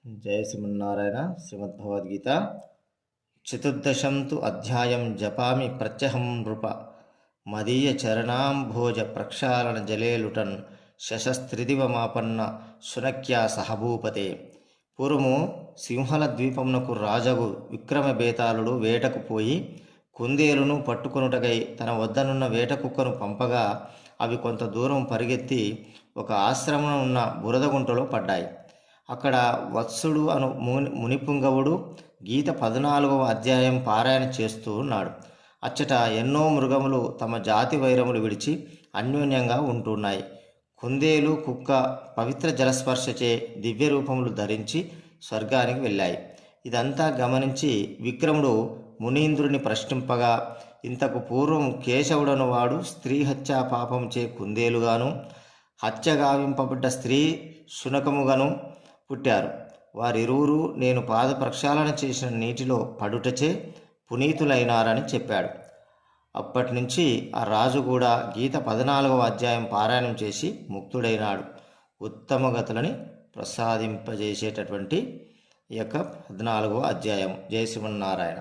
जय श्रीमन्नारायण। श्रीमद्भगवद्गीत चतुर्दशं तु अध्यायं जपामि प्रत्यहं नृप मदीय चरणाम्भोज प्रक्षालन जले लुटन् శశస్త్రిదివమాపన్న శునక్యా సహభూపతే. పూర్వము సింహల ద్వీపమునకు రాజగు విక్రమబేతాళుడు వేటకు పోయి కుందేలును పట్టుకొనుటకై తన వద్దనున్న వేట కుక్కను పంపగా అవి కొంత దూరం పరిగెత్తి ఒక ఆశ్రమం ఉన్న బురదగుంటలో పడ్డాయి. అక్కడ వత్సుడు అను మునిపుంగవుడు గీత 14వ అధ్యాయం పారాయణ చేస్తూ ఉన్నాడు. అచ్చట ఎన్నో మృగములు తమ జాతి వైరములు విడిచి అన్యోన్యంగా ఉంటున్నాయి. కుందేలు కుక్క పవిత్ర జలస్పర్శచే దివ్య రూపములు ధరించి స్వర్గానికి వెళ్ళాయి. ఇదంతా గమనించి విక్రముడు మునీంద్రుని ప్రశ్నింపగా, ఇంతకు పూర్వం కేశవుడను వాడు స్త్రీ హత్యా పాపంచే కుందేలుగాను హత్యగావింపబడ్డ స్త్రీ శునకముగాను పుట్టారు. వారిరువురు నేను పాద ప్రక్షాళన చేసిన నీటిలో పడుటచే పునీతులైనారని చెప్పాడు. అప్పటి నుంచి ఆ రాజు కూడా గీత 14వ అధ్యాయం పారాయణం చేసి ముక్తుడైనాడు. ఉత్తమ గతులని ప్రసాదింపజేసేటటువంటి ఈ యొక్క 14వ అధ్యాయం. జయ శ్రీమన్నారాయణ.